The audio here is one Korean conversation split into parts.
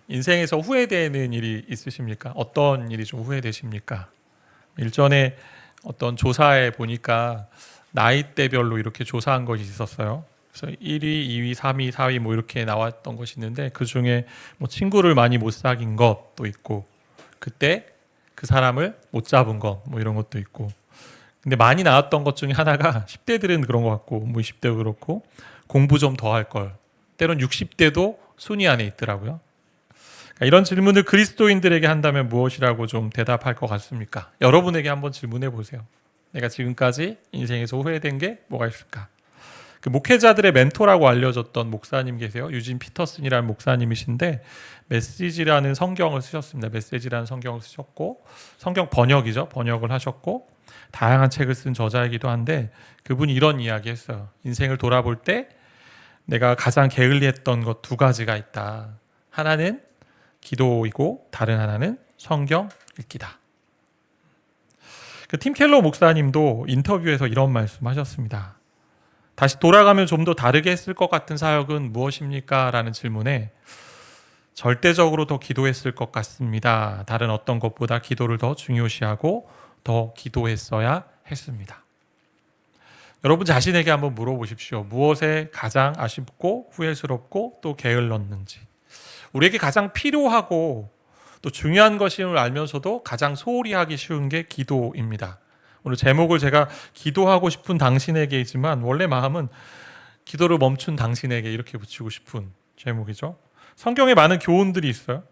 인생에서 후회되는 일이 있으십니까? 어떤 일이 좀 후회되십니까? 일전에 어떤 조사에 보니까 나이대별로 이렇게 조사한 것이 있었어요. 그래서 1위, 2위, 3위, 4위 뭐 이렇게 나왔던 것이 있는데 그 중에 뭐 친구를 많이 못 사귄 것도 있고 그때 그 사람을 못 잡은 것 뭐 이런 것도 있고 근데 많이 나왔던 것 중에 하나가 10대들은 그런 것 같고 뭐 20대도 그렇고 공부 좀 더 할 걸. 때론 60대도 순위 안에 있더라고요. 그러니까 이런 질문을 그리스도인들에게 한다면 무엇이라고 좀 대답할 것 같습니까? 여러분에게 한번 질문해 보세요. 내가 지금까지 인생에서 후회된 게 뭐가 있을까? 그 목회자들의 멘토라고 알려졌던 목사님 계세요. 유진 피터슨이라는 목사님이신데 메시지라는 성경을 쓰셨습니다. 메시지라는 성경을 쓰셨고 성경 번역이죠. 번역을 하셨고 다양한 책을 쓴 저자이기도 한데 그분이 이런 이야기 했어요. 인생을 돌아볼 때 내가 가장 게을리했던 것 두 가지가 있다. 하나는 기도이고 다른 하나는 성경 읽기다. 그 팀 켈러 목사님도 인터뷰에서 이런 말씀하셨습니다. 다시 돌아가면 좀 더 다르게 했을 것 같은 사역은 무엇입니까? 라는 질문에 절대적으로 더 기도했을 것 같습니다. 다른 어떤 것보다 기도를 더 중요시하고 더 기도했어야 했습니다. 여러분 자신에게 한번 물어보십시오. 무엇에 가장 아쉽고 후회스럽고 또 게을렀는지. 우리에게 가장 필요하고 또 중요한 것임을 알면서도 가장 소홀히 하기 쉬운 게 기도입니다. 오늘 제목을 제가 기도하고 싶은 당신에게이지만 원래 마음은 기도를 멈춘 당신에게 이렇게 붙이고 싶은 제목이죠. 성경에 많은 교훈들이 있어요.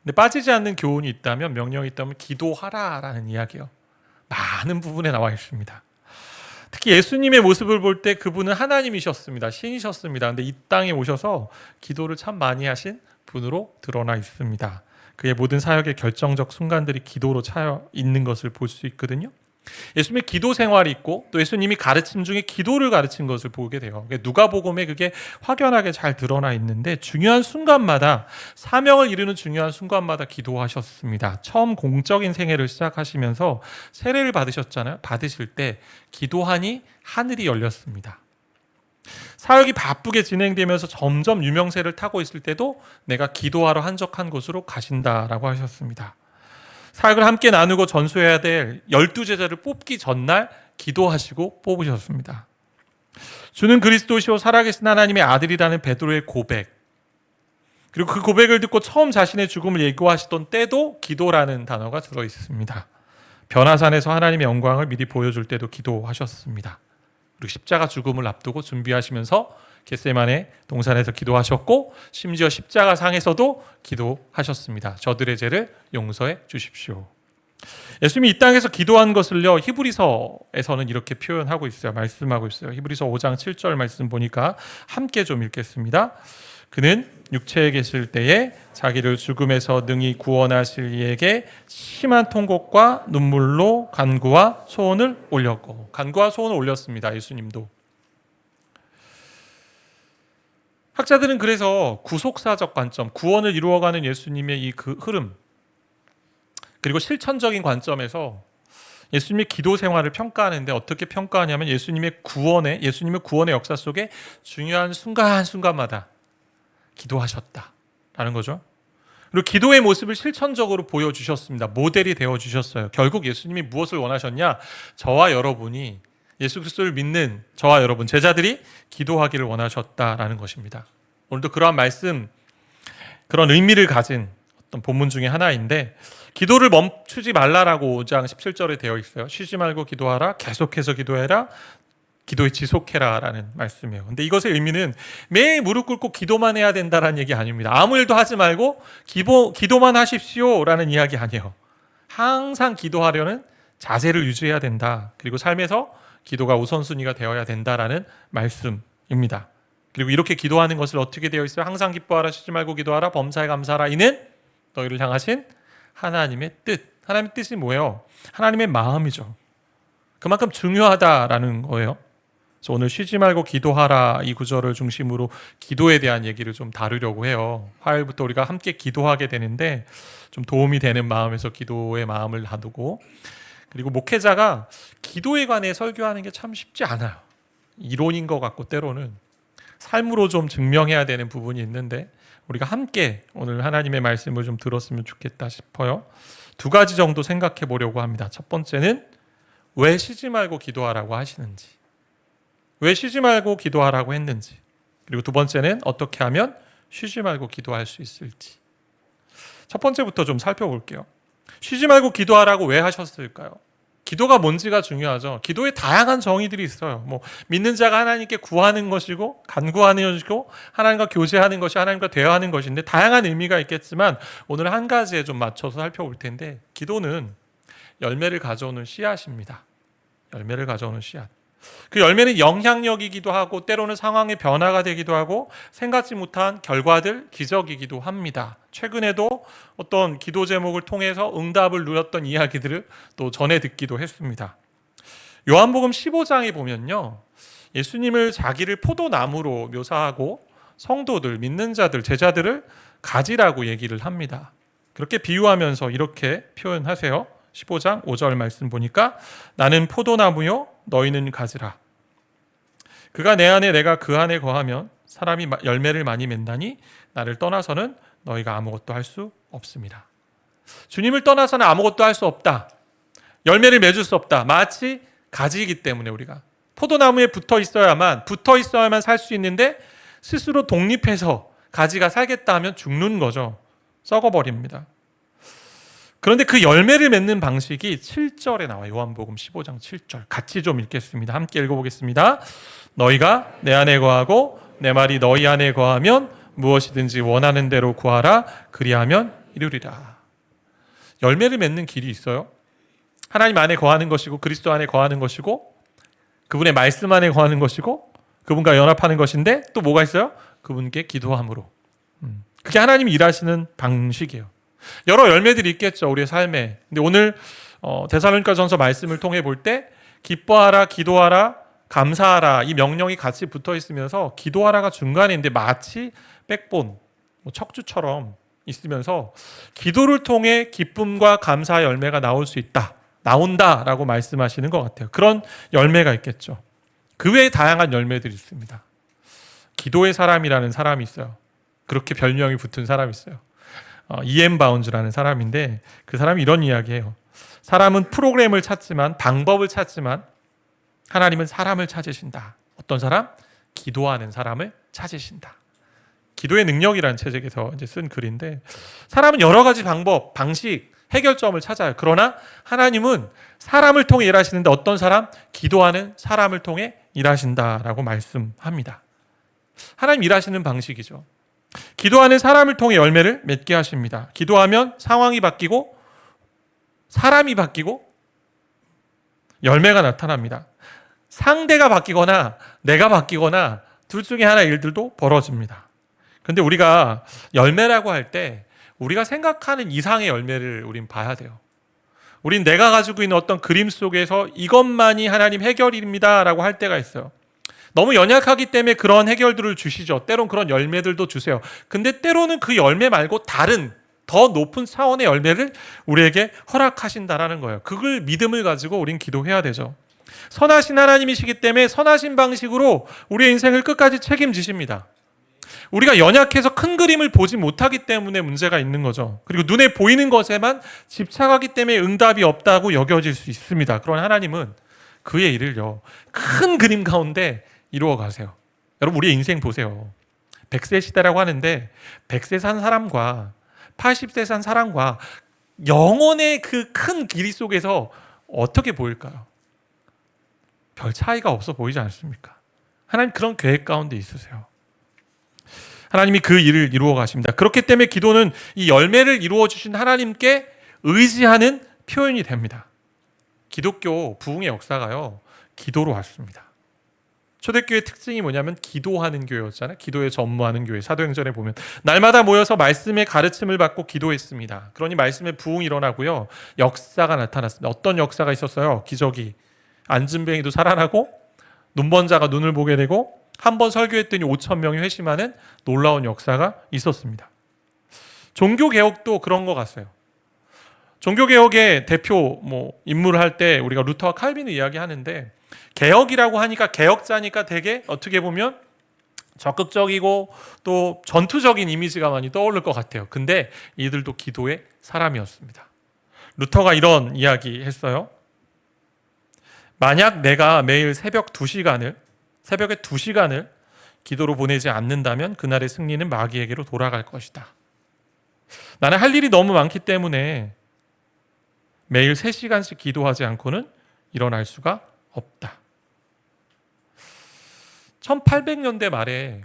근데 빠지지 않는 교훈이 있다면 명령이 있다면 기도하라라는 이야기요. 많은 부분에 나와 있습니다. 특히 예수님의 모습을 볼 때 그분은 하나님이셨습니다. 신이셨습니다. 근데 이 땅에 오셔서 기도를 참 많이 하신 분으로 드러나 있습니다. 그의 모든 사역의 결정적 순간들이 기도로 차여 있는 것을 볼 수 있거든요. 예수님의 기도 생활이 있고 또 예수님이 가르침 중에 기도를 가르친 것을 보게 돼요. 누가복음에 그게 확연하게 잘 드러나 있는데 중요한 순간마다 사명을 이루는 중요한 순간마다 기도하셨습니다. 처음 공적인 생애를 시작하시면서 세례를 받으셨잖아요. 받으실 때 기도하니 하늘이 열렸습니다. 사역이 바쁘게 진행되면서 점점 유명세를 타고 있을 때도 내가 기도하러 한적한 곳으로 가신다라고 하셨습니다. 사역을 함께 나누고 전수해야 될 12제자를 뽑기 전날 기도하시고 뽑으셨습니다. 주는 그리스도시요 살아계신 하나님의 아들이라는 베드로의 고백, 그리고 그 고백을 듣고 처음 자신의 죽음을 예고하시던 때도 기도라는 단어가 들어있습니다. 변화산에서 하나님의 영광을 미리 보여줄 때도 기도하셨습니다. 그리고 십자가 죽음을 앞두고 준비하시면서 겟세마네 동산에서 기도하셨고 심지어 십자가 상에서도 기도하셨습니다. 저들의 죄를 용서해 주십시오. 예수님이 이 땅에서 기도한 것을요 히브리서에서는 이렇게 표현하고 있어요. 말씀하고 있어요. 히브리서 5장 7절 말씀 보니까 함께 좀 읽겠습니다. 그는 육체에 계실 때에 자기를 죽음에서 능히 구원하실 이에게 심한 통곡과 눈물로 간구와 소원을 올렸고, 간구와 소원을 올렸습니다. 예수님도. 학자들은 그래서 구속사적 관점, 구원을 이루어가는 예수님의 이 그 흐름, 그리고 실천적인 관점에서 예수님의 기도 생활을 평가하는데 어떻게 평가하냐면 예수님의 구원의 역사 속에 중요한 순간순간마다 기도하셨다라는 거죠. 그리고 기도의 모습을 실천적으로 보여주셨습니다. 모델이 되어주셨어요. 결국 예수님이 무엇을 원하셨냐? 저와 여러분이, 예수 그리스도를 믿는 저와 여러분, 제자들이 기도하기를 원하셨다라는 것입니다. 오늘도 그러한 말씀, 그런 의미를 가진 어떤 본문 중에 하나인데, 기도를 멈추지 말라라고 5장 17절에 되어 있어요. 쉬지 말고 기도하라, 계속해서 기도해라, 기도에 지속해라 라는 말씀이에요. 근데 이것의 의미는 매일 무릎 꿇고 기도만 해야 된다라는 얘기 아닙니다. 아무 일도 하지 말고 기도만 하십시오 라는 이야기 아니에요. 항상 기도하려는 자세를 유지해야 된다. 그리고 삶에서 기도가 우선순위가 되어야 된다라는 말씀입니다. 그리고 이렇게 기도하는 것을 어떻게 되어 있어요? 항상 기뻐하라, 쉬지 말고 기도하라, 범사에 감사하라. 이는 너희를 향하신 하나님의 뜻. 하나님의 뜻이 뭐예요? 하나님의 마음이죠. 그만큼 중요하다라는 거예요. 그래서 오늘 쉬지 말고 기도하라 이 구절을 중심으로 기도에 대한 얘기를 좀 다루려고 해요. 화요일부터 우리가 함께 기도하게 되는데 좀 도움이 되는 마음에서 기도의 마음을 다두고, 그리고 목회자가 기도에 관해 설교하는 게 참 쉽지 않아요. 이론인 것 같고 때로는 삶으로 좀 증명해야 되는 부분이 있는데 우리가 함께 오늘 하나님의 말씀을 좀 들었으면 좋겠다 싶어요. 두 가지 정도 생각해 보려고 합니다. 첫 번째는 왜 쉬지 말고 기도하라고 하시는지, 왜 쉬지 말고 기도하라고 했는지, 그리고 두 번째는 어떻게 하면 쉬지 말고 기도할 수 있을지. 첫 번째부터 좀 살펴볼게요. 쉬지 말고 기도하라고 왜 하셨을까요? 기도가 뭔지가 중요하죠. 기도에 다양한 정의들이 있어요. 믿는 자가 하나님께 구하는 것이고, 간구하는 것이고, 하나님과 교제하는 것이 하나님과 대화하는 것인데, 다양한 의미가 있겠지만, 오늘 한 가지에 좀 맞춰서 살펴볼 텐데, 기도는 열매를 가져오는 씨앗입니다. 열매를 가져오는 씨앗. 그 열매는 영향력이기도 하고 때로는 상황의 변화가 되기도 하고 생각지 못한 결과들, 기적이기도 합니다. 최근에도 어떤 기도 제목을 통해서 응답을 누렸던 이야기들을 또 전해 듣기도 했습니다. 요한복음 15장에 보면요, 예수님을 자기를 포도나무로 묘사하고 성도들, 믿는 자들, 제자들을 가지라고 얘기를 합니다. 그렇게 비유하면서 이렇게 표현하세요. 15장 5절 말씀 보니까 나는 포도나무요 너희는 가지라. 그가 내 안에 내가 그 안에 거하면 사람이 열매를 많이 맺나니 나를 떠나서는 너희가 아무것도 할 수 없습니다. 주님을 떠나서는 아무것도 할 수 없다. 열매를 맺을 수 없다. 마치 가지이기 때문에 우리가 포도나무에 붙어 있어야만 살 수 있는데 스스로 독립해서 가지가 살겠다 하면 죽는 거죠. 썩어버립니다. 그런데 그 열매를 맺는 방식이 7절에 나와요. 요한복음 15장 7절. 같이 좀 읽겠습니다. 함께 읽어보겠습니다. 너희가 내 안에 거하고 내 말이 너희 안에 거하면 무엇이든지 원하는 대로 구하라. 그리하면 이루리라. 열매를 맺는 길이 있어요. 하나님 안에 거하는 것이고 그리스도 안에 거하는 것이고 그분의 말씀 안에 거하는 것이고 그분과 연합하는 것인데 또 뭐가 있어요? 그분께 기도함으로. 그게 하나님이 일하시는 방식이에요. 여러 열매들이 있겠죠, 우리의 삶에. 근데 오늘 데살로니가전서 말씀을 통해 볼 때 기뻐하라, 기도하라, 감사하라 이 명령이 같이 붙어 있으면서 기도하라가 중간에 있는데 마치 백본, 척추처럼 있으면서 기도를 통해 기쁨과 감사의 열매가 나올 수 있다, 나온다라고 말씀하시는 것 같아요. 그런 열매가 있겠죠. 그 외에 다양한 열매들이 있습니다. 기도의 사람이라는 사람이 있어요. 그렇게 별명이 붙은 사람이 있어요. E.M. 바운즈라는 사람인데 그 사람이 이런 이야기해요. 사람은 프로그램을 찾지만 방법을 찾지만 하나님은 사람을 찾으신다. 어떤 사람? 기도하는 사람을 찾으신다. 기도의 능력이라는 책에서 이제 쓴 글인데 사람은 여러 가지 방법, 방식, 해결점을 찾아요. 그러나 하나님은 사람을 통해 일하시는데 어떤 사람? 기도하는 사람을 통해 일하신다라고 말씀합니다. 하나님 일하시는 방식이죠. 기도하는 사람을 통해 열매를 맺게 하십니다. 기도하면 상황이 바뀌고 사람이 바뀌고 열매가 나타납니다. 상대가 바뀌거나 내가 바뀌거나 둘 중에 하나 일들도 벌어집니다. 그런데 우리가 열매라고 할 때 우리가 생각하는 이상의 열매를 우린 봐야 돼요. 우린 내가 가지고 있는 어떤 그림 속에서 이것만이 하나님 해결입니다 라고 할 때가 있어요. 너무 연약하기 때문에 그런 해결들을 주시죠. 때론 그런 열매들도 주세요. 근데 때로는 그 열매 말고 다른 더 높은 차원의 열매를 우리에게 허락하신다라는 거예요. 그걸 믿음을 가지고 우린 기도해야 되죠. 선하신 하나님이시기 때문에 선하신 방식으로 우리의 인생을 끝까지 책임지십니다. 우리가 연약해서 큰 그림을 보지 못하기 때문에 문제가 있는 거죠. 그리고 눈에 보이는 것에만 집착하기 때문에 응답이 없다고 여겨질 수 있습니다. 그러나 하나님은 그의 일을요, 큰 그림 가운데 이루어 가세요. 여러분, 우리의 인생 보세요. 100세 시대라고 하는데 100세 산 사람과 80세 산 사람과 영혼의 그 큰 길이 속에서 어떻게 보일까요? 별 차이가 없어 보이지 않습니까? 하나님 그런 계획 가운데 있으세요. 하나님이 그 일을 이루어 가십니다. 그렇기 때문에 기도는 이 열매를 이루어 주신 하나님께 의지하는 표현이 됩니다. 기독교 부흥의 역사가요, 기도로 왔습니다. 초대교회의 특징이 뭐냐면 기도하는 교회였잖아요. 기도에 전무하는 교회. 사도행전에 보면 날마다 모여서 말씀의 가르침을 받고 기도했습니다. 그러니 말씀의 부흥이 일어나고요, 역사가 나타났습니다. 어떤 역사가 있었어요? 기적이. 안진뱅이도 살아나고 눈먼 자가 눈을 보게 되고 한 번 설교했더니 5천 명이 회심하는 놀라운 역사가 있었습니다. 종교개혁도 그런 것 같아요. 종교개혁의 대표 인물을 할 때 우리가 루터와 칼빈을 이야기하는데 개혁이라고 하니까 개혁자니까 되게 어떻게 보면 적극적이고 또 전투적인 이미지가 많이 떠오를 것 같아요. 근데 이들도 기도의 사람이었습니다. 루터가 이런 이야기 했어요. 만약 내가 매일 새벽에 2시간을 기도로 보내지 않는다면 그날의 승리는 마귀에게로 돌아갈 것이다. 나는 할 일이 너무 많기 때문에 매일 3시간씩 기도하지 않고는 일어날 수가 없다. 1800년대 말에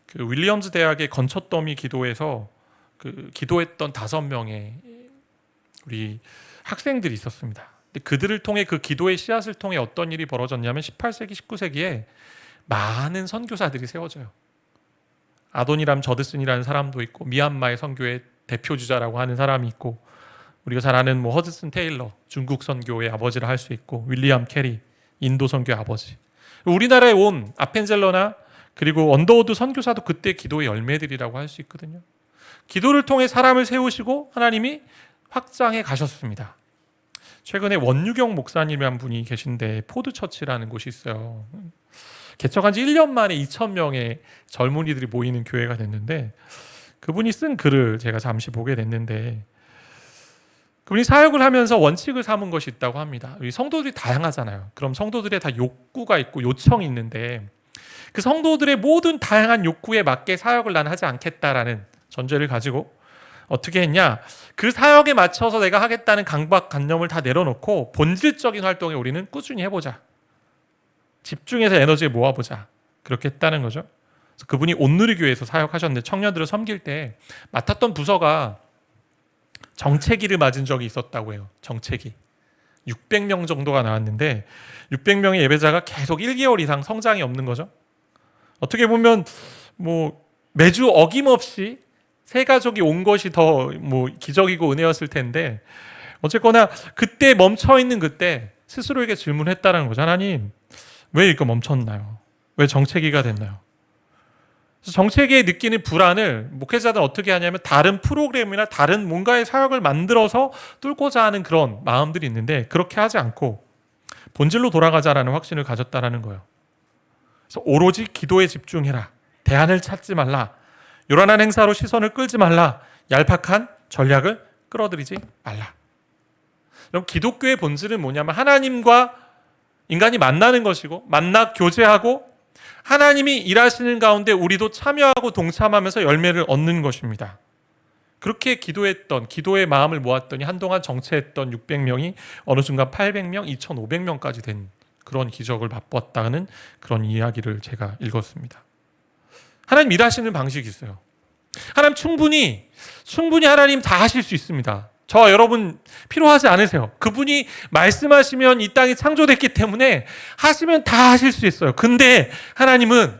그 윌리엄즈 대학의 건초더미 기도에서 그 기도했던 5명의 우리 학생들이 있었습니다. 근데 그들을 통해 그 기도의 씨앗을 통해 어떤 일이 벌어졌냐면 18세기, 19세기에 많은 선교사들이 세워져요. 아도니람 저드슨이라는 사람도 있고 미얀마의 선교의 대표 주자라고 하는 사람이 있고 우리가 잘 아는 뭐 허드슨 테일러 중국 선교의 아버지라 할 수 있고 윌리엄 캐리 인도 선교의 아버지. 우리나라에 온 아펜젤러나 그리고 언더우드 선교사도 그때 기도의 열매들이라고 할 수 있거든요. 기도를 통해 사람을 세우시고 하나님이 확장해 가셨습니다. 최근에 원유경 목사님이란 분이 계신데 포드처치라는 곳이 있어요. 개척한 지 1년 만에 2,000명의 젊은이들이 모이는 교회가 됐는데 그분이 쓴 글을 제가 잠시 보게 됐는데 그분이 사역을 하면서 원칙을 삼은 것이 있다고 합니다. 우리 성도들이 다양하잖아요. 그럼 성도들의 다 욕구가 있고 요청이 있는데 그 성도들의 모든 다양한 욕구에 맞게 사역을 난 하지 않겠다라는 전제를 가지고 어떻게 했냐? 그 사역에 맞춰서 내가 하겠다는 강박관념을 다 내려놓고 본질적인 활동에 우리는 꾸준히 해보자. 집중해서 에너지를 모아보자. 그렇게 했다는 거죠. 그래서 그분이 온누리교회에서 사역하셨는데 청년들을 섬길 때 맡았던 부서가 정체기를 맞은 적이 있었다고 해요. 정체기. 600명 정도가 나왔는데 600명의 예배자가 계속 1개월 이상 성장이 없는 거죠. 어떻게 보면 뭐 매주 어김없이 새 가족이 온 것이 더 뭐 기적이고 은혜였을 텐데 어쨌거나 그때 멈춰있는 그때 스스로에게 질문했다는 거죠. 하나님 왜 이렇게 멈췄나요? 왜 정체기가 됐나요? 정체기에 느끼는 불안을 목회자들은 어떻게 하냐면 다른 프로그램이나 다른 뭔가의 사역을 만들어서 뚫고자 하는 그런 마음들이 있는데 그렇게 하지 않고 본질로 돌아가자라는 확신을 가졌다라는 거예요. 그래서 오로지 기도에 집중해라. 대안을 찾지 말라. 요란한 행사로 시선을 끌지 말라. 얄팍한 전략을 끌어들이지 말라. 그럼 기독교의 본질은 뭐냐면 하나님과 인간이 만나는 것이고 만나 교제하고 하나님이 일하시는 가운데 우리도 참여하고 동참하면서 열매를 얻는 것입니다. 그렇게 기도했던 기도의 마음을 모았더니 한동안 정체했던 600명이 어느 순간 800명, 2,500명까지 된 그런 기적을 맛봤다는 그런 이야기를 제가 읽었습니다. 하나님 일하시는 방식이 있어요. 하나님 충분히 하나님 다 하실 수 있습니다. 저 여러분 필요하지 않으세요. 그분이 말씀하시면 이 땅이 창조됐기 때문에 하시면 다 하실 수 있어요. 근데 하나님은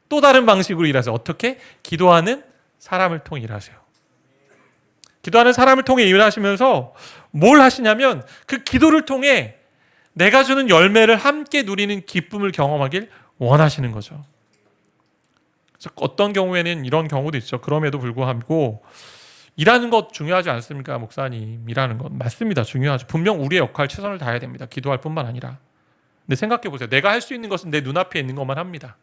또 다른 방식으로 일하세요. 어떻게? 기도하는 사람을 통해 일하세요. 기도하는 사람을 통해 일하시면서 뭘 하시냐면 그 기도를 통해 내가 주는 열매를 함께 누리는 기쁨을 경험하길 원하시는 거죠. 그래서 어떤 경우에는 이런 경우도 있죠. 그럼에도 불구하고 일하는 것 중요하지 않습니까? 목사님 일하는 것 맞습니다. 중요하죠. 분명 우리의 역할 최선을 다해야 됩니다. 기도할 뿐만 아니라. 근데 생각해 보세요. 내가 할 수 있는 것은 내 눈앞에 있는 것만 합니다.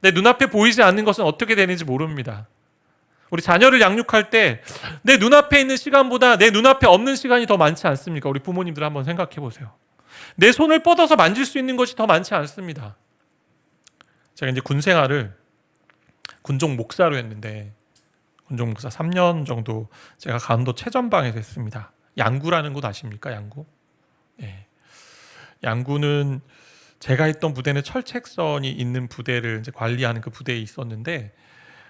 내 눈앞에 보이지 않는 것은 어떻게 되는지 모릅니다. 우리 자녀를 양육할 때 내 눈앞에 있는 시간보다 내 눈앞에 없는 시간이 더 많지 않습니까? 우리 부모님들 한번 생각해 보세요. 내 손을 뻗어서 만질 수 있는 것이 더 많지 않습니다. 제가 이제 군 생활을 군종 목사로 했는데 군종 목사 3년 정도 제가 강원도 최전방에서 했습니다. 양구라는 곳 아십니까? 양구? 네. 양구는 제가 있던 부대는 철책선이 있는 부대를 이제 관리하는 그 부대에 있었는데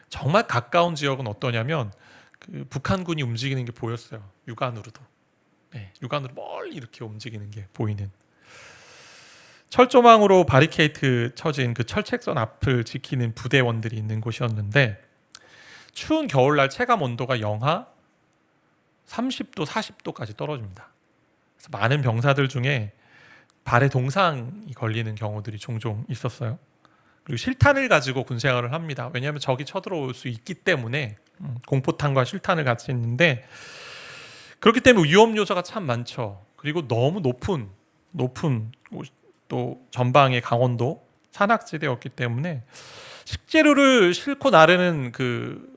정말 가까운 지역은 어떠냐면 그 북한군이 움직이는 게 보였어요. 육안으로도. 네, 육안으로 멀리 이렇게 움직이는 게 보이는. 철조망으로 바리케이트 쳐진 그 철책선 앞을 지키는 부대원들이 있는 곳이었는데 추운 겨울날 체감 온도가 영하 30도, 40도까지 떨어집니다. 그래서 많은 병사들 중에 발에 동상이 걸리는 경우들이 종종 있었어요. 그리고 실탄을 가지고 군 생활을 합니다. 왜냐하면 적이 쳐들어올 수 있기 때문에 공포탄과 실탄을 같이 있는데 그렇기 때문에 위험 요소가 참 많죠. 그리고 너무 높은 또 전방의 강원도 산악지대였기 때문에 식재료를 싣고 나르는 그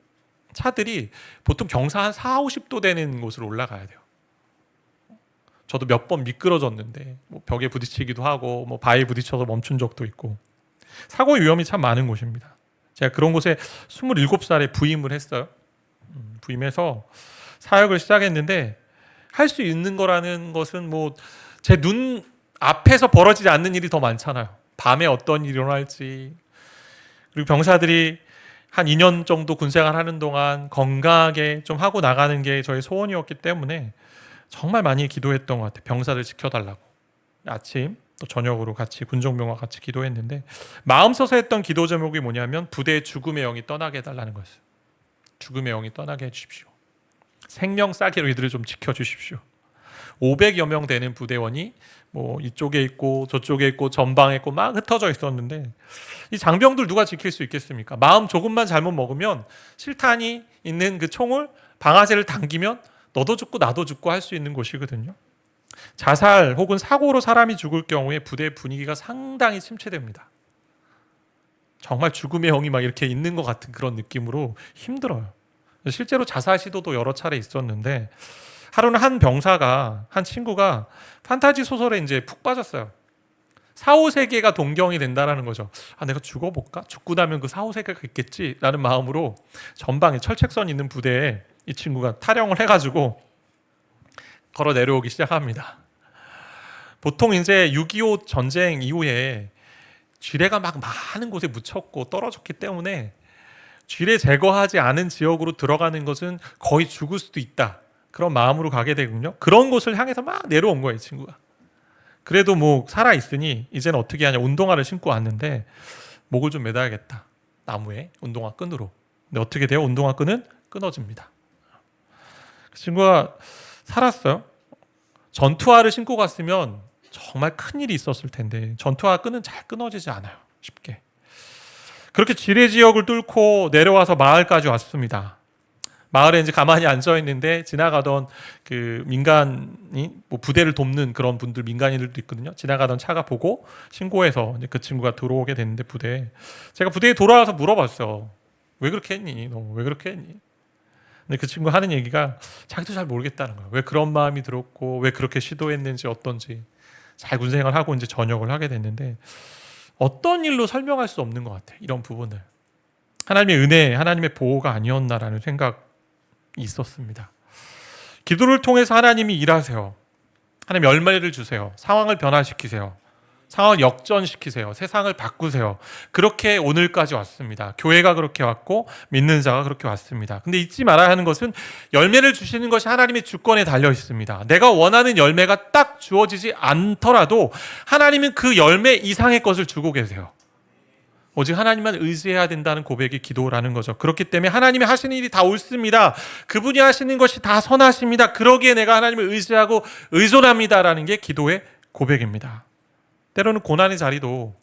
차들이 보통 경사 한 4, 50도 되는 곳으로 올라가야 돼요. 저도 몇 번 미끄러졌는데 뭐 벽에 부딪히기도 하고 뭐 바위에 부딪혀서 멈춘 적도 있고 사고 위험이 참 많은 곳입니다. 제가 그런 곳에 27살에 부임을 했어요. 부임해서 사역을 시작했는데 할 수 있는 거라는 것은 뭐 제 눈 앞에서 벌어지지 않는 일이 더 많잖아요. 밤에 어떤 일이 일어날지. 그리고 병사들이 한 2년 정도 군생활 하는 동안 건강하게 좀 하고 나가는 게 저의 소원이었기 때문에 정말 많이 기도했던 것 같아요. 병사들 지켜달라고. 아침 또 저녁으로 같이 군종병과 같이 기도했는데 마음 써서 했던 기도 제목이 뭐냐면 부대의 죽음의 영이 떠나게 해달라는 거였어요. 죽음의 영이 떠나게 해주십시오. 생명 싸게로 이들을 좀 지켜주십시오. 500여 명 되는 부대원이 뭐 이쪽에 있고 저쪽에 있고 전방에 있고 막 흩어져 있었는데 이 장병들 누가 지킬 수 있겠습니까? 마음 조금만 잘못 먹으면 실탄이 있는 그 총을 방아쇠를 당기면 너도 죽고 나도 죽고 할 수 있는 곳이거든요. 자살 혹은 사고로 사람이 죽을 경우에 부대 분위기가 상당히 침체됩니다. 정말 죽음의 영이 막 이렇게 있는 것 같은 그런 느낌으로 힘들어요. 실제로 자살 시도도 여러 차례 있었는데 하루는 한 병사가 한 친구가 판타지 소설에 이제 푹 빠졌어요. 사후세계가 동경이 된다라는 거죠. 아, 내가 죽어볼까? 죽고 나면 그 사후세계가 있겠지? 라는 마음으로 전방에 철책선 있는 부대에 이 친구가 타령을 해가지고 걸어 내려오기 시작합니다. 보통 이제 6.25 전쟁 이후에 쥐레가 막 많은 곳에 묻혔고 떨어졌기 때문에 쥐레 제거하지 않은 지역으로 들어가는 것은 거의 죽을 수도 있다. 그런 마음으로 가게 되군요. 그런 곳을 향해서 막 내려온 거예요, 이 친구가. 그래도 뭐 살아있으니 이제는 어떻게 하냐. 운동화를 신고 왔는데 목을 좀 매달아야겠다. 나무에 운동화 끈으로. 근데 어떻게 돼요? 운동화 끈은 끊어집니다. 그 친구가 살았어요. 전투화를 신고 갔으면 정말 큰일이 있었을 텐데 전투화 끈은 잘 끊어지지 않아요. 쉽게. 그렇게 지뢰 지역을 뚫고 내려와서 마을까지 왔습니다. 마을에 이제 가만히 앉아 있는데 지나가던 그 민간이 뭐 부대를 돕는 그런 분들 민간인들도 있거든요. 지나가던 차가 보고 신고해서 이제 그 친구가 들어오게 됐는데 부대에 제가 부대에 돌아와서 물어봤어요. 왜 그렇게 했니? 너 왜 그렇게 했니? 근데 그 친구 하는 얘기가 자기도 잘 모르겠다는 거예요. 왜 그런 마음이 들었고 왜 그렇게 시도했는지 어떤지 잘 군생활을 하고 이제 전역을 하게 됐는데 어떤 일로 설명할 수 없는 것 같아요. 이런 부분을 하나님의 은혜, 하나님의 보호가 아니었나라는 생각이 있었습니다. 기도를 통해서 하나님이 일하세요. 하나님 열매를 주세요. 상황을 변화시키세요. 상황을 역전시키세요. 세상을 바꾸세요. 그렇게 오늘까지 왔습니다. 교회가 그렇게 왔고 믿는 자가 그렇게 왔습니다. 근데 잊지 말아야 하는 것은 열매를 주시는 것이 하나님의 주권에 달려 있습니다. 내가 원하는 열매가 딱 주어지지 않더라도 하나님은 그 열매 이상의 것을 주고 계세요. 오직 하나님만 의지해야 된다는 고백이 기도라는 거죠. 그렇기 때문에 하나님이 하시는 일이 다 옳습니다. 그분이 하시는 것이 다 선하십니다. 그러기에 내가 하나님을 의지하고 의존합니다라는 게 기도의 고백입니다. 때로는 고난의 자리도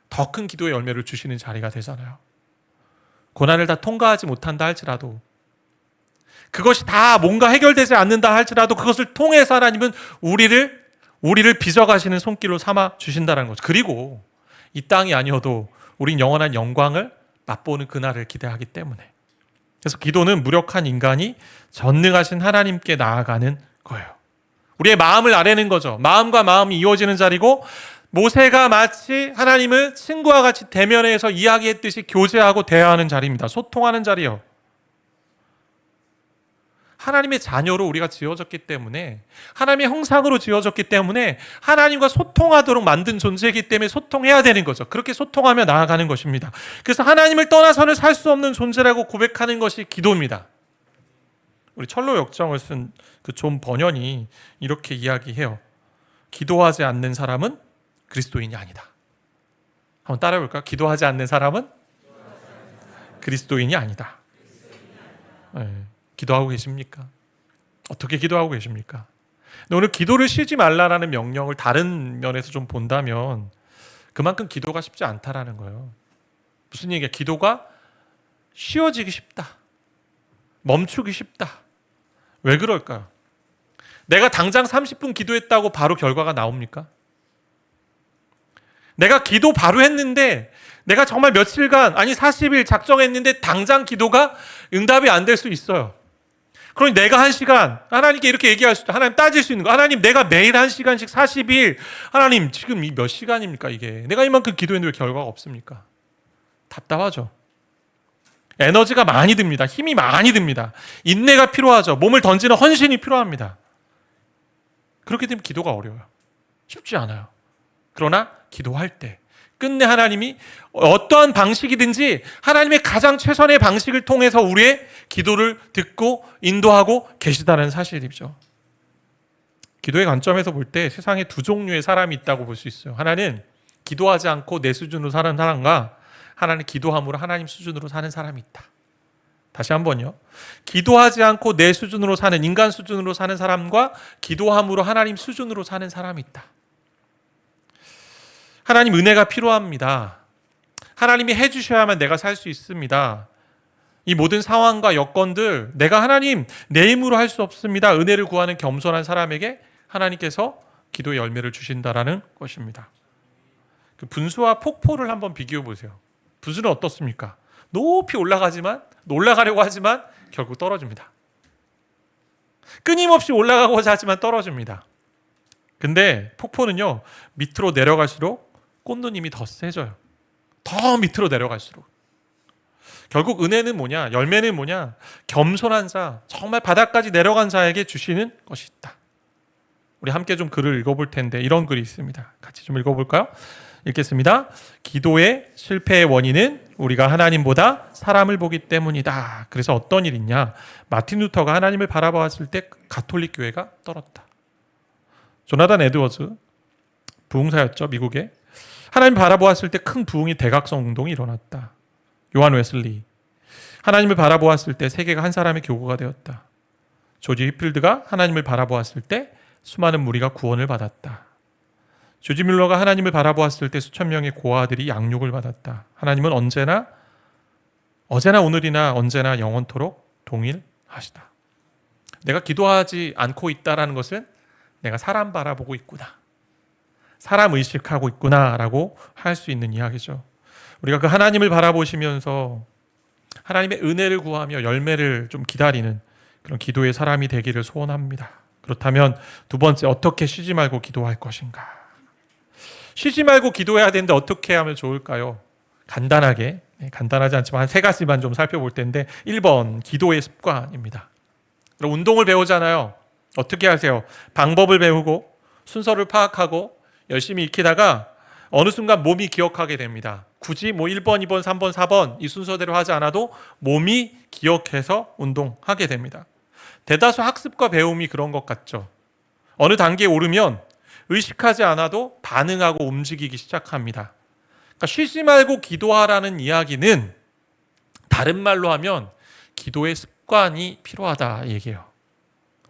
더 큰 기도의 열매를 주시는 자리가 되잖아요. 고난을 다 통과하지 못한다 할지라도 그것이 다 뭔가 해결되지 않는다 할지라도 그것을 통해서 하나님은 우리를 빚어가시는 손길로 삼아 주신다는 거죠. 그리고 이 땅이 아니어도 우린 영원한 영광을 맛보는 그날을 기대하기 때문에 그래서 기도는 무력한 인간이 전능하신 하나님께 나아가는 거예요. 우리의 마음을 아뢰는 거죠. 마음과 마음이 이어지는 자리고 모세가 마치 하나님을 친구와 같이 대면해서 이야기했듯이 교제하고 대화하는 자리입니다. 소통하는 자리요. 하나님의 자녀로 우리가 지어졌기 때문에 하나님의 형상으로 지어졌기 때문에 하나님과 소통하도록 만든 존재이기 때문에 소통해야 되는 거죠. 그렇게 소통하며 나아가는 것입니다. 그래서 하나님을 떠나서는 살 수 없는 존재라고 고백하는 것이 기도입니다. 우리 철로 역정을 쓴 그 존 번연이 이렇게 이야기해요. 기도하지 않는 사람은 그리스도인이 아니다. 한번 따라해 볼까요? 기도하지 않는 사람은 그리스도인이 아니다. 네. 기도하고 계십니까? 어떻게 기도하고 계십니까? 근데 오늘 기도를 쉬지 말라라는 명령을 다른 면에서 좀 본다면 그만큼 기도가 쉽지 않다라는 거예요. 무슨 얘기야? 기도가 쉬어지기 쉽다. 멈추기 쉽다. 왜 그럴까요? 내가 당장 30분 기도했다고 바로 결과가 나옵니까? 내가 기도 바로 했는데 내가 정말 며칠간, 아니 40일 작정했는데 당장 기도가 응답이 안 될 수 있어요. 그러니 내가 1시간, 하나님께 이렇게 얘기할 수 있다. 하나님 따질 수 있는 거. 하나님, 내가 매일 1시간씩 40일, 하나님 지금 몇 시간입니까 이게? 내가 이만큼 기도했는데 왜 결과가 없습니까? 답답하죠. 에너지가 많이 듭니다. 힘이 많이 듭니다. 인내가 필요하죠. 몸을 던지는 헌신이 필요합니다. 그렇게 되면 기도가 어려워요. 쉽지 않아요. 그러나 기도할 때 끝내 하나님이 어떠한 방식이든지 하나님의 가장 최선의 방식을 통해서 우리의 기도를 듣고 인도하고 계시다는 사실이죠. 기도의 관점에서 볼 때 세상에 두 종류의 사람이 있다고 볼 수 있어요. 하나는 기도하지 않고 내 수준으로 사는 사람과 하나는 기도함으로 하나님 수준으로 사는 사람이 있다. 다시 한번요. 기도하지 않고 내 수준으로 사는, 인간 수준으로 사는 사람과 기도함으로 하나님 수준으로 사는 사람이 있다. 하나님 은혜가 필요합니다. 하나님이 해주셔야만 내가 살 수 있습니다. 이 모든 상황과 여건들 내가 하나님 내 힘으로 할 수 없습니다. 은혜를 구하는 겸손한 사람에게 하나님께서 기도의 열매를 주신다라는 것입니다. 그 분수와 폭포를 한번 비교해 보세요. 분수는 어떻습니까? 높이 올라가려고 하지만 결국 떨어집니다. 끊임없이 올라가고자 하지만 떨어집니다. 근데 폭포는요, 밑으로 내려갈수록 꽃누님이 더 세져요. 더 밑으로 내려갈수록. 결국 은혜는 뭐냐? 열매는 뭐냐? 겸손한 자, 정말 바닥까지 내려간 자에게 주시는 것이 있다. 우리 함께 좀 글을 읽어볼 텐데 이런 글이 있습니다. 같이 좀 읽어볼까요? 읽겠습니다. 기도의 실패의 원인은 우리가 하나님보다 사람을 보기 때문이다. 그래서 어떤 일이 있냐? 마틴 루터가 하나님을 바라보았을 때 가톨릭 교회가 떨었다. 조나단 에드워즈 부흥사였죠, 미국에. 하나님 바라보았을 때 큰 부흥이 대각성 운동이 일어났다. 요한 웨슬리, 하나님을 바라보았을 때 세계가 한 사람의 교구가 되었다. 조지 휘필드가 하나님을 바라보았을 때 수많은 무리가 구원을 받았다. 조지 뮬러가 하나님을 바라보았을 때 수천 명의 고아들이 양육을 받았다. 하나님은 언제나 오늘이나 언제나 영원토록 동일하시다. 내가 기도하지 않고 있다는 것은 내가 사람 바라보고 있구나, 사람 의식하고 있구나라고 할 수 있는 이야기죠. 우리가 그 하나님을 바라보시면서 하나님의 은혜를 구하며 열매를 좀 기다리는 그런 기도의 사람이 되기를 소원합니다. 그렇다면 두 번째, 어떻게 쉬지 말고 기도할 것인가? 쉬지 말고 기도해야 되는데 어떻게 하면 좋을까요? 간단하게, 간단하지 않지만 한 세 가지만 좀 살펴볼 텐데, 1번, 기도의 습관입니다. 그럼 운동을 배우잖아요. 어떻게 하세요? 방법을 배우고 순서를 파악하고 열심히 익히다가 어느 순간 몸이 기억하게 됩니다. 굳이 1번, 2번, 3번, 4번 이 순서대로 하지 않아도 몸이 기억해서 운동하게 됩니다. 대다수 학습과 배움이 그런 것 같죠. 어느 단계에 오르면 의식하지 않아도 반응하고 움직이기 시작합니다. 그러니까 쉬지 말고 기도하라는 이야기는 다른 말로 하면 기도의 습관이 필요하다 얘기해요.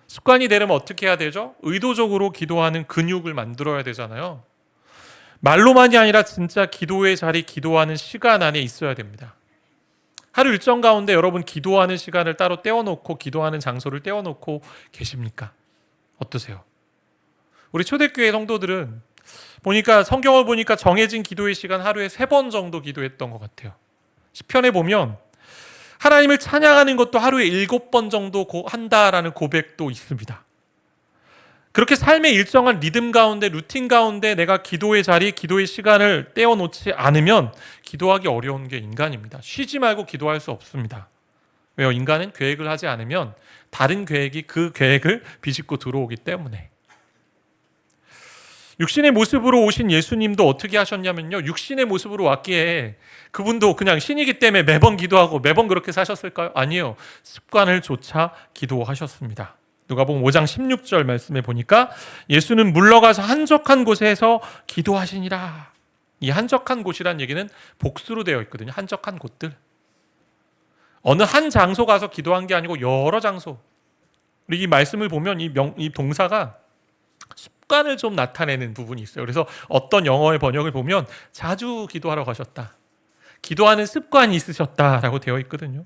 습관이 되려면 어떻게 해야 되죠? 의도적으로 기도하는 근육을 만들어야 되잖아요. 말로만이 아니라 진짜 기도의 자리, 기도하는 시간 안에 있어야 됩니다. 하루 일정 가운데 여러분 기도하는 시간을 따로 떼어놓고 기도하는 장소를 떼어놓고 계십니까? 어떠세요? 우리 초대교회 성도들은 보니까 성경을 보니까 정해진 기도의 시간 하루에 3번 정도 기도했던 것 같아요. 시편에 보면 하나님을 찬양하는 것도 하루에 7번 정도 한다라는 고백도 있습니다. 그렇게 삶의 일정한 리듬 가운데, 루틴 가운데 내가 기도의 자리, 기도의 시간을 떼어놓지 않으면 기도하기 어려운 게 인간입니다. 쉬지 말고 기도할 수 없습니다. 왜요? 인간은 계획을 하지 않으면 다른 계획이 그 계획을 비집고 들어오기 때문에. 육신의 모습으로 오신 예수님도 어떻게 하셨냐면요, 육신의 모습으로 왔기에 그분도 그냥 신이기 때문에 매번 기도하고 매번 그렇게 사셨을까요? 아니에요. 습관을 조차 기도하셨습니다. 누가복음 5장 16절 말씀에 보니까 예수는 물러가서 한적한 곳에서 기도하시니라. 이 한적한 곳이란 얘기는 복수로 되어 있거든요. 한적한 곳들. 어느 한 장소 가서 기도한 게 아니고 여러 장소. 우리 이 말씀을 보면 이 동사가 습관을 좀 나타내는 부분이 있어요. 그래서 어떤 영어의 번역을 보면 자주 기도하러 가셨다, 기도하는 습관이 있으셨다라고 되어 있거든요.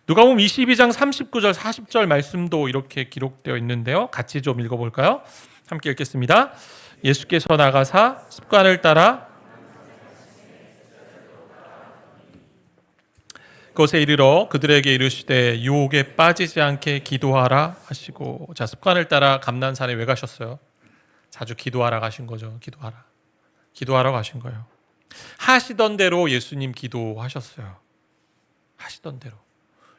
누가복음 22장 39절 40절 말씀도 이렇게 기록되어 있는데요. 같이 좀 읽어볼까요? 함께 읽겠습니다. 예수께서 나가사 습관을 따라 그것에 이르러 그들에게 이르시되 유혹에 빠지지 않게 기도하라 하시고, 자, 습관을 따라 감난산에 왜 가셨어요? 자주 기도하러 가신 거죠. 기도하러 가신 거예요. 하시던 대로 예수님 기도하셨어요. 하시던 대로.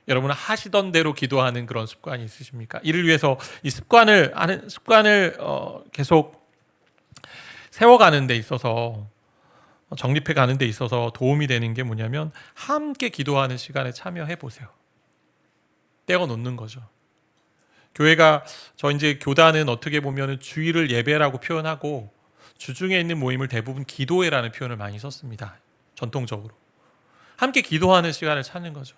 여러분은 하시던 대로 기도하는 그런 습관이 있으십니까? 이를 위해서 이 습관을 계속 세워가는 데 있어서, 정립해 가는 데 있어서 도움이 되는 게 뭐냐면 함께 기도하는 시간에 참여해 보세요. 떼어 놓는 거죠. 이제 교단은 어떻게 보면 주일을 예배라고 표현하고 주중에 있는 모임을 대부분 기도회라는 표현을 많이 썼습니다. 전통적으로. 함께 기도하는 시간을 찾는 거죠.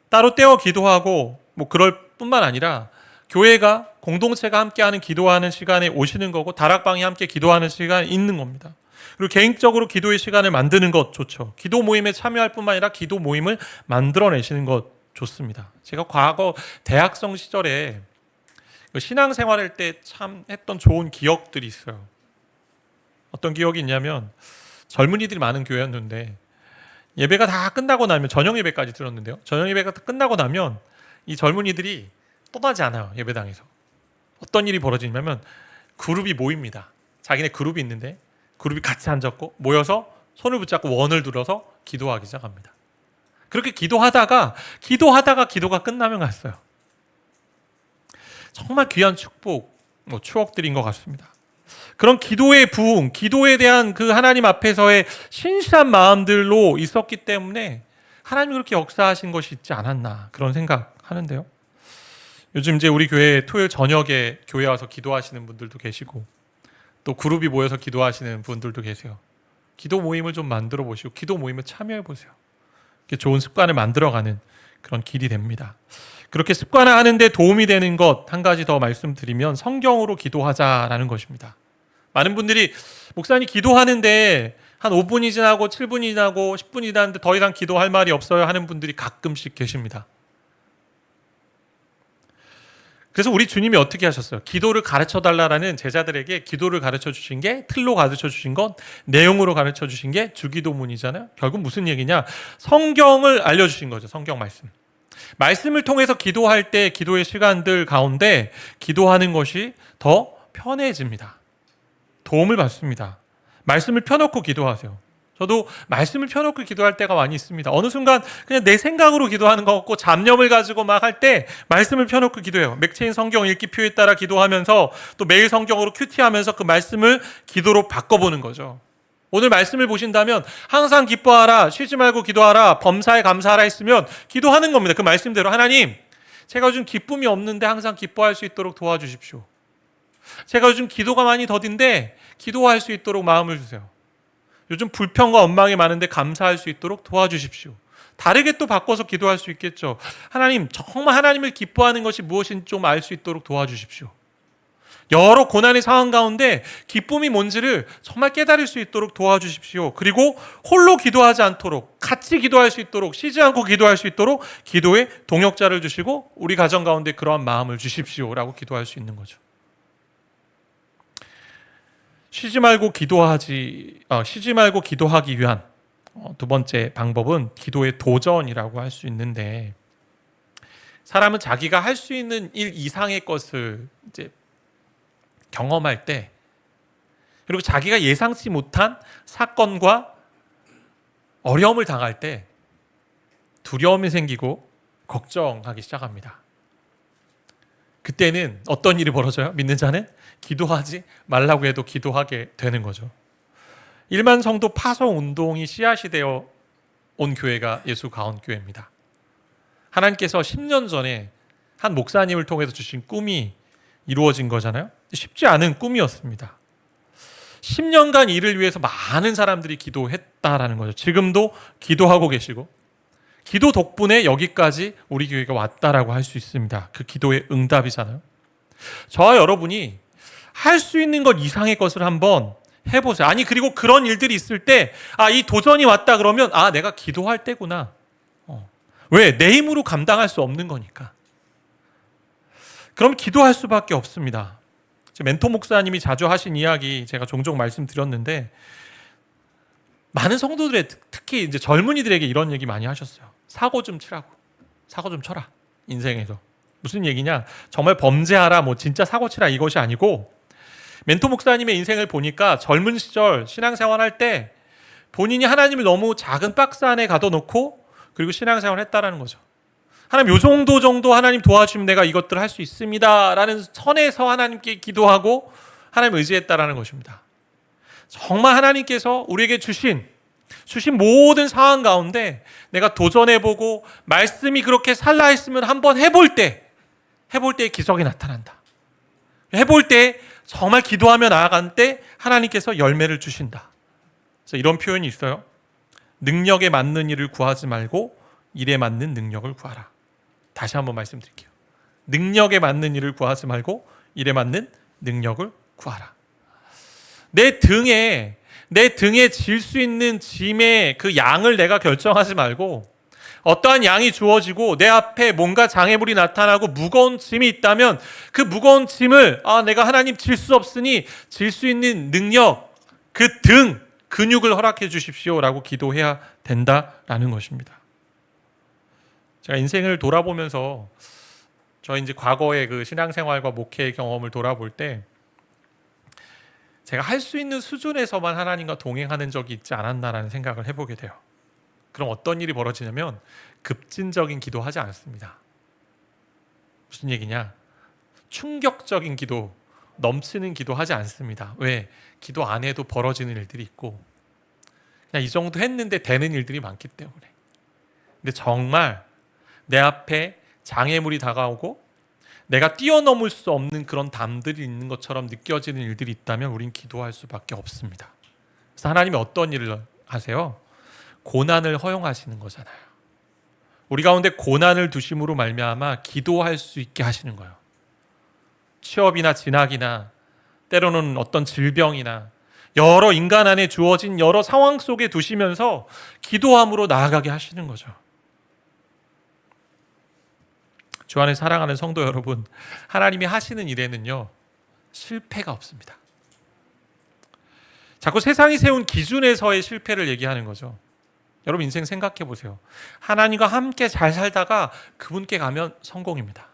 따로 떼어 기도하고 그럴 뿐만 아니라 교회가 공동체가 함께하는 기도하는 시간에 오시는 거고, 다락방이 함께 기도하는 시간이 있는 겁니다. 그리고 개인적으로 기도의 시간을 만드는 것 좋죠. 기도 모임에 참여할 뿐만 아니라 기도 모임을 만들어내시는 것 좋습니다. 제가 과거 대학생 시절에 신앙생활할 때 참 했던 좋은 기억들이 있어요. 어떤 기억이 있냐면, 젊은이들이 많은 교회였는데 예배가 다 끝나고 나면, 저녁 예배까지 들었는데요, 저녁 예배가 끝나고 나면 이 젊은이들이 떠나지 않아요. 예배당에서 어떤 일이 벌어지냐면 그룹이 모입니다. 자기네 그룹이 있는데 그룹이 같이 앉았고 모여서 손을 붙잡고 원을 들어서 기도하기 시작합니다. 그렇게 기도하다가 기도가 끝나면 갔어요. 정말 귀한 축복, 추억들인 것 같습니다. 그런 기도의 부흥, 기도에 대한 그 하나님 앞에서의 신실한 마음들로 있었기 때문에 하나님이 그렇게 역사하신 것이 있지 않았나, 그런 생각하는데요. 요즘 이제 우리 교회 토요일 저녁에 교회 와서 기도하시는 분들도 계시고, 또 그룹이 모여서 기도하시는 분들도 계세요. 기도 모임을 좀 만들어 보시고 기도 모임에 참여해 보세요. 좋은 습관을 만들어가는 그런 길이 됩니다. 그렇게 습관화하는 데 도움이 되는 것 한 가지 더 말씀드리면 성경으로 기도하자라는 것입니다. 많은 분들이 목사님 기도하는데 한 5분이 지나고 7분이 지나고 10분이 지났는데 더 이상 기도할 말이 없어요 하는 분들이 가끔씩 계십니다. 그래서 우리 주님이 어떻게 하셨어요? 기도를 가르쳐달라는 제자들에게 기도를 가르쳐 주신 게, 틀로 가르쳐 주신 것, 내용으로 가르쳐 주신 게 주기도문이잖아요. 결국 무슨 얘기냐? 성경을 알려주신 거죠. 성경 말씀을 통해서 기도할 때 기도의 시간들 가운데 기도하는 것이 더 편해집니다. 도움을 받습니다. 말씀을 펴놓고 기도하세요. 저도 말씀을 펴놓고 기도할 때가 많이 있습니다. 어느 순간 그냥 내 생각으로 기도하는 것 같고 잡념을 가지고 막 할 때 말씀을 펴놓고 기도해요. 맥체인 성경 읽기표에 따라 기도하면서 또 매일 성경으로 큐티하면서 그 말씀을 기도로 바꿔보는 거죠. 오늘 말씀을 보신다면 항상 기뻐하라, 쉬지 말고 기도하라, 범사에 감사하라 했으면 기도하는 겁니다. 그 말씀대로 하나님, 제가 요즘 기쁨이 없는데 항상 기뻐할 수 있도록 도와주십시오. 제가 요즘 기도가 많이 더딘데 기도할 수 있도록 마음을 주세요. 요즘 불평과 원망이 많은데 감사할 수 있도록 도와주십시오. 다르게 또 바꿔서 기도할 수 있겠죠. 하나님, 정말 하나님을 기뻐하는 것이 무엇인지 좀 알 수 있도록 도와주십시오. 여러 고난의 상황 가운데 기쁨이 뭔지를 정말 깨달을 수 있도록 도와주십시오. 그리고 홀로 기도하지 않도록, 같이 기도할 수 있도록, 쉬지 않고 기도할 수 있도록 기도의 동역자를 주시고 우리 가정 가운데 그러한 마음을 주십시오라고 기도할 수 있는 거죠. 쉬지 말고 기도하기 위한 두 번째 방법은 기도의 도전이라고 할 수 있는데, 사람은 자기가 할 수 있는 일 이상의 것을 이제 경험할 때, 그리고 자기가 예상치 못한 사건과 어려움을 당할 때 두려움이 생기고 걱정하기 시작합니다. 그때는 어떤 일이 벌어져요? 믿는 자는 기도하지 말라고 해도 기도하게 되는 거죠. 일만 성도 파송 운동이 씨앗이 되어 온 교회가 예수 가온교회입니다. 하나님께서 10년 전에 한 목사님을 통해서 주신 꿈이 이루어진 거잖아요. 쉽지 않은 꿈이었습니다. 10년간 이를 위해서 많은 사람들이 기도했다라는 거죠. 지금도 기도하고 계시고 기도 덕분에 여기까지 우리 교회가 왔다라고 할 수 있습니다. 그 기도의 응답이잖아요. 저와 여러분이 할 수 있는 것 이상의 것을 한번 해보세요. 아니, 그리고 그런 일들이 있을 때, 이 도전이 왔다 그러면, 내가 기도할 때구나. 왜? 내 힘으로 감당할 수 없는 거니까. 그럼 기도할 수밖에 없습니다. 멘토 목사님이 자주 하신 이야기 제가 종종 말씀드렸는데, 많은 성도들의, 특히 이제 젊은이들에게 이런 얘기 많이 하셨어요. 사고 좀 치라고. 사고 좀 쳐라. 인생에서. 무슨 얘기냐? 정말 범죄하라, 뭐 진짜 사고 치라 이것이 아니고, 멘토 목사님의 인생을 보니까 젊은 시절 신앙생활 할 때 본인이 하나님을 너무 작은 박스 안에 가둬놓고 그리고 신앙생활을 했다라는 거죠. 하나님 요 정도 하나님 도와주시면 내가 이것들을 할 수 있습니다 라는 선에서 하나님께 기도하고 하나님 의지했다라는 것입니다. 정말 하나님께서 우리에게 주신 모든 상황 가운데 내가 도전해보고 말씀이 그렇게 살라했으면 한번 해볼 때 기적이 나타난다. 해볼 때 정말 기도하며 나아간 때 하나님께서 열매를 주신다. 그래서 이런 표현이 있어요. 능력에 맞는 일을 구하지 말고 일에 맞는 능력을 구하라. 다시 한번 말씀드릴게요. 능력에 맞는 일을 구하지 말고 일에 맞는 능력을 구하라. 내 등에 질 수 있는 짐의 그 양을 내가 결정하지 말고 어떠한 양이 주어지고 내 앞에 뭔가 장애물이 나타나고 무거운 짐이 있다면 그 무거운 짐을 내가 하나님 질 수 없으니 질 수 있는 능력, 그 등, 근육을 허락해 주십시오라고 기도해야 된다라는 것입니다. 제가 인생을 돌아보면서 저 이제 과거의 그 신앙생활과 목회의 경험을 돌아볼 때 제가 할 수 있는 수준에서만 하나님과 동행하는 적이 있지 않았나라는 생각을 해보게 돼요. 그럼 어떤 일이 벌어지냐면 급진적인 기도하지 않습니다. 무슨 얘기냐? 충격적인 기도, 넘치는 기도하지 않습니다. 왜? 기도 안 해도 벌어지는 일들이 있고 그냥 이 정도 했는데 되는 일들이 많기 때문에. 근데 정말 내 앞에 장애물이 다가오고 내가 뛰어넘을 수 없는 그런 담들이 있는 것처럼 느껴지는 일들이 있다면 우린 기도할 수밖에 없습니다. 그래서 하나님이 어떤 일을 하세요? 고난을 허용하시는 거잖아요. 우리 가운데 고난을 두심으로 말미암아 기도할 수 있게 하시는 거예요. 취업이나 진학이나 때로는 어떤 질병이나 여러 인간 안에 주어진 여러 상황 속에 두시면서 기도함으로 나아가게 하시는 거죠. 주 안에 사랑하는 성도 여러분, 하나님이 하시는 일에는요 실패가 없습니다. 자꾸 세상이 세운 기준에서의 실패를 얘기하는 거죠. 여러분 인생 생각해 보세요. 하나님과 함께 잘 살다가 그분께 가면 성공입니다.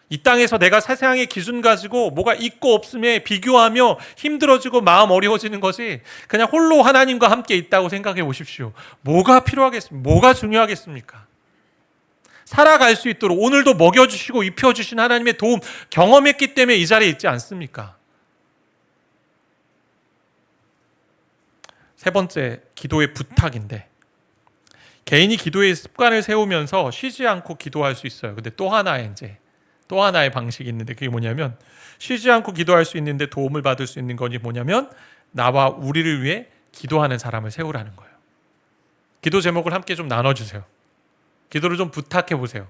이 땅에서 내가 세상의 기준 가지고 뭐가 있고 없음에 비교하며 힘들어지고 마음 어려워지는 것이 그냥 홀로 하나님과 함께 있다고 생각해 보십시오. 뭐가 필요하겠습니까? 뭐가 중요하겠습니까? 살아갈 수 있도록 오늘도 먹여주시고 입혀주신 하나님의 도움 경험했기 때문에 이 자리에 있지 않습니까? 세 번째, 기도의 부탁인데 개인이 기도의 습관을 세우면서 쉬지 않고 기도할 수 있어요. 근데 또 하나의 방식이 있는데 그게 뭐냐면 쉬지 않고 기도할 수 있는데 도움을 받을 수 있는 것이 뭐냐면 나와 우리를 위해 기도하는 사람을 세우라는 거예요. 기도 제목을 함께 좀 나눠주세요. 기도를 좀 부탁해 보세요.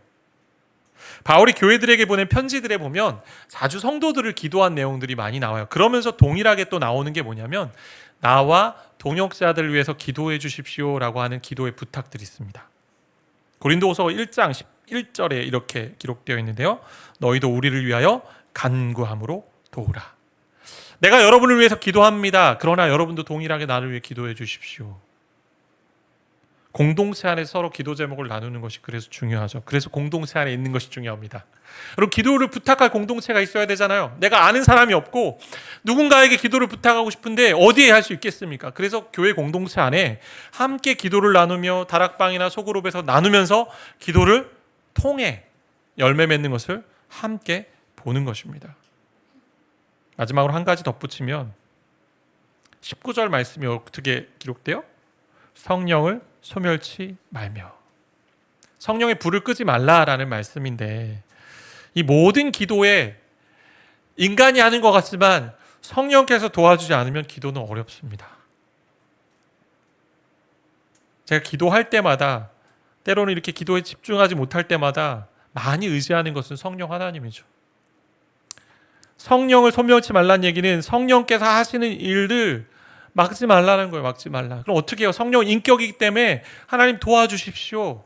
바울이 교회들에게 보낸 편지들에 보면 자주 성도들을 기도한 내용들이 많이 나와요. 그러면서 동일하게 또 나오는 게 뭐냐면 나와 동역자들을 위해서 기도해 주십시오라고 하는 기도의 부탁들이 있습니다. 고린도후서 1장 11절에 이렇게 기록되어 있는데요. 너희도 우리를 위하여 간구함으로 도우라. 내가 여러분을 위해서 기도합니다. 그러나 여러분도 동일하게 나를 위해 기도해 주십시오. 공동체 안에 서로 기도 제목을 나누는 것이 그래서 중요하죠. 그래서 공동체 안에 있는 것이 중요합니다. 여러분 기도를 부탁할 공동체가 있어야 되잖아요. 내가 아는 사람이 없고 누군가에게 기도를 부탁하고 싶은데 어디에 할 수 있겠습니까? 그래서 교회 공동체 안에 함께 기도를 나누며 다락방이나 소그룹에서 나누면서 기도를 통해 열매 맺는 것을 함께 보는 것입니다. 마지막으로 한 가지 덧붙이면 19절 말씀이 어떻게 기록돼요? 성령을 소멸치 말며. 성령의 불을 끄지 말라라는 말씀인데 이 모든 기도에 인간이 하는 것 같지만 성령께서 도와주지 않으면 기도는 어렵습니다. 제가 기도할 때마다 때로는 이렇게 기도에 집중하지 못할 때마다 많이 의지하는 것은 성령 하나님이죠. 성령을 소멸치 말라는 얘기는 성령께서 하시는 일들 막지 말라는 거예요. 막지 말라. 그럼 어떻게 해요? 성령은 인격이기 때문에 하나님 도와주십시오.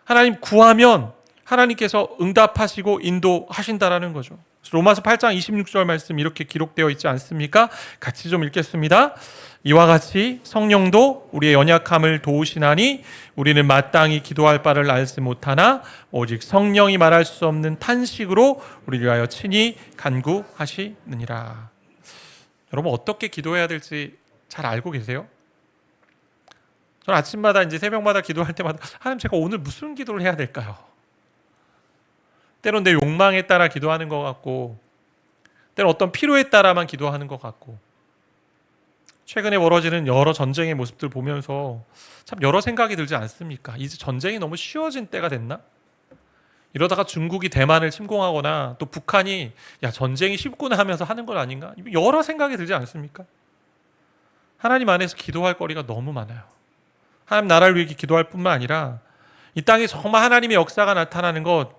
하나님 구하면 하나님께서 응답하시고 인도하신다라는 거죠. 로마서 8장 26절 말씀 이렇게 기록되어 있지 않습니까? 같이 좀 읽겠습니다. 이와 같이 성령도 우리의 연약함을 도우시나니 우리는 마땅히 기도할 바를 알지 못하나 오직 성령이 말할 수 없는 탄식으로 우리를 위하여 친히 간구하시느니라. 여러분 어떻게 기도해야 될지 잘 알고 계세요? 저는 아침마다 이제 새벽마다 기도할 때마다 하나님 제가 오늘 무슨 기도를 해야 될까요? 때론 내 욕망에 따라 기도하는 것 같고 때론 어떤 필요에 따라만 기도하는 것 같고 최근에 벌어지는 여러 전쟁의 모습들 보면서 참 여러 생각이 들지 않습니까? 이제 전쟁이 너무 쉬워진 때가 됐나? 이러다가 중국이 대만을 침공하거나 또 북한이 야 전쟁이 쉽구나 하면서 하는 건 아닌가? 여러 생각이 들지 않습니까? 하나님 안에서 기도할 거리가 너무 많아요. 하나님 나라를 위해 기도할 뿐만 아니라 이 땅에 정말 하나님의 역사가 나타나는 것,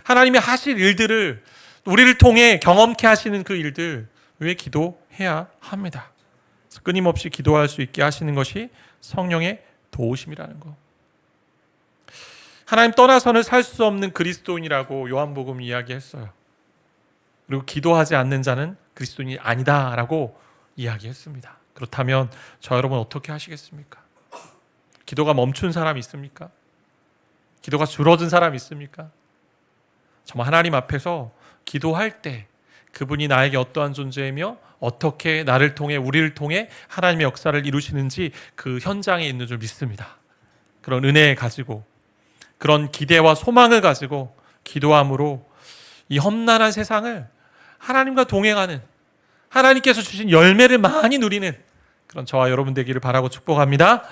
하나님이 하실 일들을 우리를 통해 경험케 하시는 그 일들 위해 기도해야 합니다. 끊임없이 기도할 수 있게 하시는 것이 성령의 도우심이라는 것. 하나님 떠나서는 살 수 없는 그리스도인이라고 요한복음 이야기했어요. 그리고 기도하지 않는 자는 그리스도인이 아니다라고 이야기했습니다. 그렇다면 저 여러분 어떻게 하시겠습니까? 기도가 멈춘 사람 있습니까? 기도가 줄어든 사람 있습니까? 정말 하나님 앞에서 기도할 때 그분이 나에게 어떠한 존재이며 어떻게 나를 통해 우리를 통해 하나님의 역사를 이루시는지 그 현장에 있는 줄 믿습니다. 그런 은혜 가지고 그런 기대와 소망을 가지고 기도함으로 이 험난한 세상을 하나님과 동행하는 하나님께서 주신 열매를 많이 누리는 그런 저와 여러분 되기를 바라고 축복합니다.